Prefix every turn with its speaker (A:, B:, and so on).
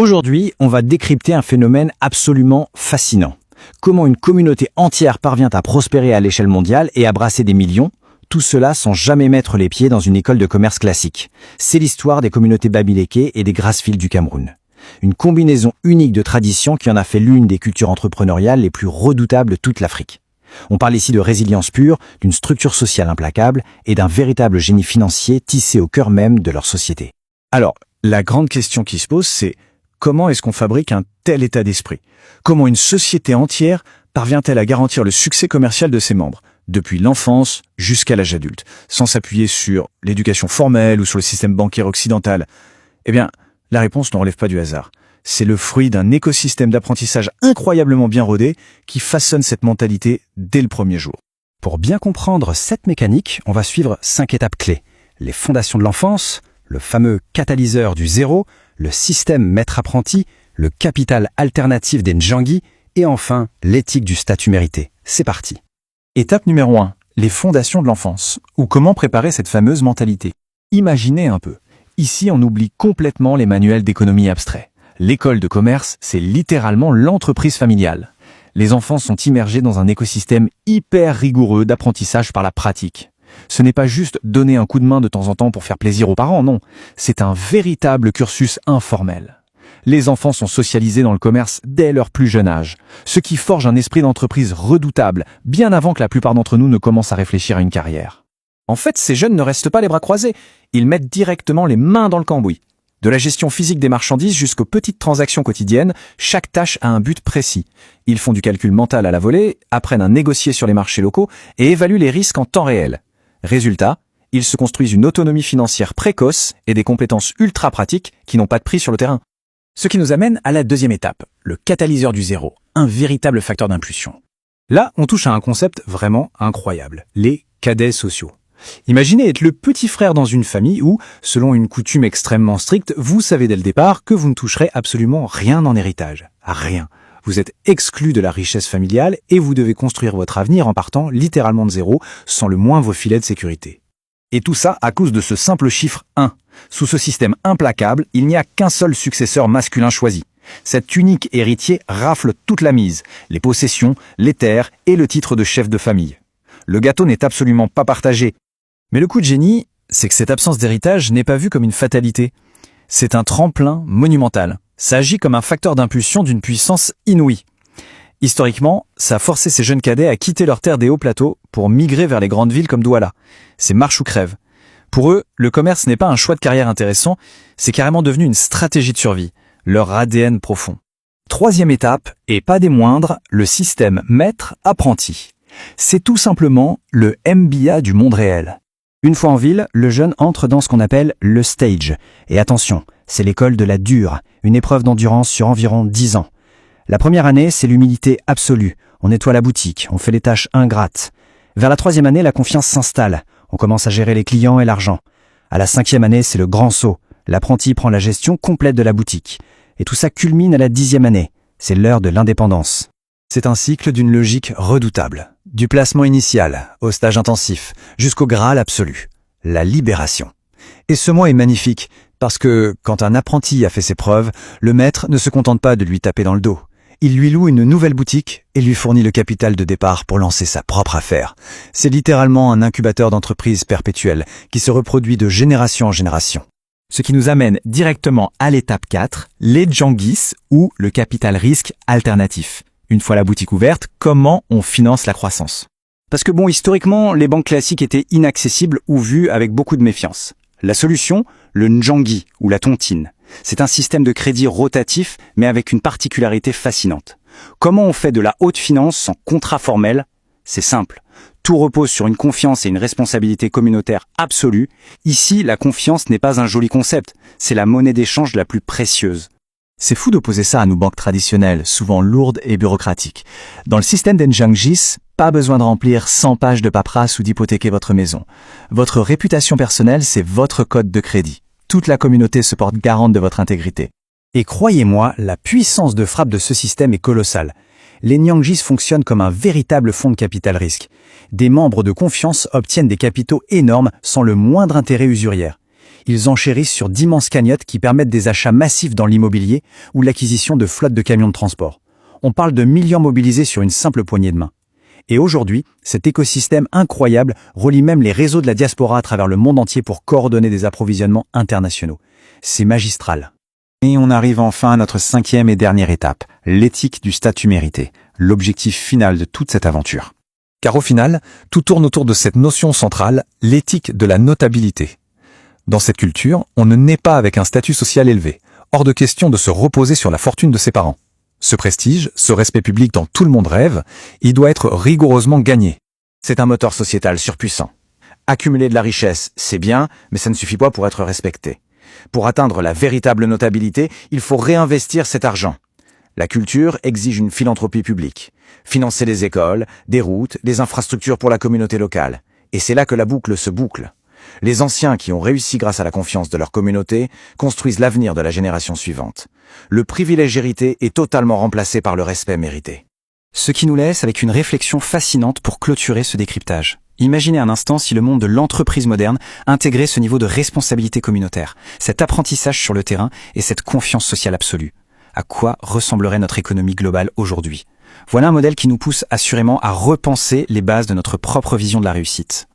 A: Aujourd'hui, on va décrypter un phénomène absolument fascinant. Comment une communauté entière parvient à prospérer à l'échelle mondiale et à brasser des millions, tout cela sans jamais mettre les pieds dans une école de commerce classique. C'est l'histoire des communautés Bamileke et des Grassfield du Cameroun. Une combinaison unique de traditions qui en a fait l'une des cultures entrepreneuriales les plus redoutables de toute l'Afrique. On parle ici de résilience pure, d'une structure sociale implacable et d'un véritable génie financier tissé au cœur même de leur société.
B: Alors, la grande question qui se pose, c'est comment est-ce qu'on fabrique un tel état d'esprit? Comment une société entière parvient-elle à garantir le succès commercial de ses membres, depuis l'enfance jusqu'à l'âge adulte, sans s'appuyer sur l'éducation formelle ou sur le système bancaire occidental? Eh bien, la réponse ne relève pas du hasard. C'est le fruit d'un écosystème d'apprentissage incroyablement bien rodé qui façonne cette mentalité dès le premier jour.
A: Pour bien comprendre cette mécanique, on va suivre 5 étapes clés. Les fondations de l'enfance, le fameux catalyseur du zéro, le système maître-apprenti, le capital alternatif des Ndjangi et enfin l'éthique du statut mérité. C'est parti.
B: Étape numéro 1, les fondations de l'enfance, ou comment préparer cette fameuse mentalité. Imaginez un peu. Ici, on oublie complètement les manuels d'économie abstraits. L'école de commerce, c'est littéralement l'entreprise familiale. Les enfants sont immergés dans un écosystème hyper rigoureux d'apprentissage par la pratique. Ce n'est pas juste donner un coup de main de temps en temps pour faire plaisir aux parents, non. C'est un véritable cursus informel. Les enfants sont socialisés dans le commerce dès leur plus jeune âge, ce qui forge un esprit d'entreprise redoutable, bien avant que la plupart d'entre nous ne commencent à réfléchir à une carrière. En fait, ces jeunes ne restent pas les bras croisés, ils mettent directement les mains dans le cambouis. De la gestion physique des marchandises jusqu'aux petites transactions quotidiennes, chaque tâche a un but précis. Ils font du calcul mental à la volée, apprennent à négocier sur les marchés locaux et évaluent les risques en temps réel. Résultat, ils se construisent une autonomie financière précoce et des compétences ultra pratiques qui n'ont pas de prix sur le terrain. Ce qui nous amène à la deuxième étape, le catalyseur du zéro, un véritable facteur d'impulsion. Là, on touche à un concept vraiment incroyable, les cadets sociaux. Imaginez être le petit frère dans une famille où, selon une coutume extrêmement stricte, vous savez dès le départ que vous ne toucherez absolument rien en héritage. Rien. Vous êtes exclu de la richesse familiale et vous devez construire votre avenir en partant littéralement de zéro, sans le moindre filet de sécurité. Et tout ça à cause de ce simple chiffre 1. Sous ce système implacable, il n'y a qu'un seul successeur masculin choisi. Cet unique héritier rafle toute la mise, les possessions, les terres et le titre de chef de famille. Le gâteau n'est absolument pas partagé. Mais le coup de génie, c'est que cette absence d'héritage n'est pas vue comme une fatalité. C'est un tremplin monumental. Ça agit comme un facteur d'impulsion d'une puissance inouïe. Historiquement, ça a forcé ces jeunes cadets à quitter leur terre des hauts plateaux pour migrer vers les grandes villes comme Douala. C'est marche ou crève. Pour eux, le commerce n'est pas un choix de carrière intéressant, c'est carrément devenu une stratégie de survie, leur ADN profond. Troisième étape, et pas des moindres, le système maître-apprenti. C'est tout simplement le MBA du monde réel. Une fois en ville, le jeune entre dans ce qu'on appelle le stage. Et attention, c'est l'école de la dure, une épreuve d'endurance sur environ 10 ans. La première année, c'est l'humilité absolue. On nettoie la boutique, on fait les tâches ingrates. Vers la 3e année, la confiance s'installe. On commence à gérer les clients et l'argent. À la 5e année, c'est le grand saut. L'apprenti prend la gestion complète de la boutique. Et tout ça culmine à la 10e année. C'est l'heure de l'indépendance. C'est un cycle d'une logique redoutable. Du placement initial au stage intensif, jusqu'au Graal absolu, la libération. Et ce mot est magnifique, parce que quand un apprenti a fait ses preuves, le maître ne se contente pas de lui taper dans le dos. Il lui loue une nouvelle boutique et lui fournit le capital de départ pour lancer sa propre affaire. C'est littéralement un incubateur d'entreprise perpétuel qui se reproduit de génération en génération. Ce qui nous amène directement à l'étape 4, les Ndjangis ou le capital risque alternatif. Une fois la boutique ouverte, comment on finance la croissance? Parce que historiquement, les banques classiques étaient inaccessibles ou vues avec beaucoup de méfiance. La solution, le Ndjangi ou la tontine. C'est un système de crédit rotatif, mais avec une particularité fascinante. Comment on fait de la haute finance sans contrat formel? C'est simple. Tout repose sur une confiance et une responsabilité communautaire absolue. Ici, la confiance n'est pas un joli concept, c'est la monnaie d'échange la plus précieuse. C'est fou d'opposer ça à nos banques traditionnelles, souvent lourdes et bureaucratiques. Dans le système des Ndjangis, pas besoin de remplir 100 pages de paperasse ou d'hypothéquer votre maison. Votre réputation personnelle, c'est votre code de crédit. Toute la communauté se porte garante de votre intégrité. Et croyez-moi, la puissance de frappe de ce système est colossale. Les Ndjangis fonctionnent comme un véritable fonds de capital risque. Des membres de confiance obtiennent des capitaux énormes sans le moindre intérêt usurière. Ils enchérissent sur d'immenses cagnottes qui permettent des achats massifs dans l'immobilier ou l'acquisition de flottes de camions de transport. On parle de millions mobilisés sur une simple poignée de main. Et aujourd'hui, cet écosystème incroyable relie même les réseaux de la diaspora à travers le monde entier pour coordonner des approvisionnements internationaux. C'est magistral.
A: Et on arrive enfin à notre 5e et dernière étape, l'éthique du statut mérité, l'objectif final de toute cette aventure.
B: Car au final, tout tourne autour de cette notion centrale, l'éthique de la notabilité. Dans cette culture, on ne naît pas avec un statut social élevé, hors de question de se reposer sur la fortune de ses parents. Ce prestige, ce respect public dont tout le monde rêve, il doit être rigoureusement gagné.
A: C'est un moteur sociétal surpuissant. Accumuler de la richesse, c'est bien, mais ça ne suffit pas pour être respecté. Pour atteindre la véritable notabilité, il faut réinvestir cet argent. La culture exige une philanthropie publique. Financer des écoles, des routes, des infrastructures pour la communauté locale. Et c'est là que la boucle se boucle. Les anciens qui ont réussi grâce à la confiance de leur communauté construisent l'avenir de la génération suivante. Le privilège hérité est totalement remplacé par le respect mérité.
C: Ce qui nous laisse avec une réflexion fascinante pour clôturer ce décryptage. Imaginez un instant si le monde de l'entreprise moderne intégrait ce niveau de responsabilité communautaire, cet apprentissage sur le terrain et cette confiance sociale absolue. À quoi ressemblerait notre économie globale aujourd'hui ? Voilà un modèle qui nous pousse assurément à repenser les bases de notre propre vision de la réussite.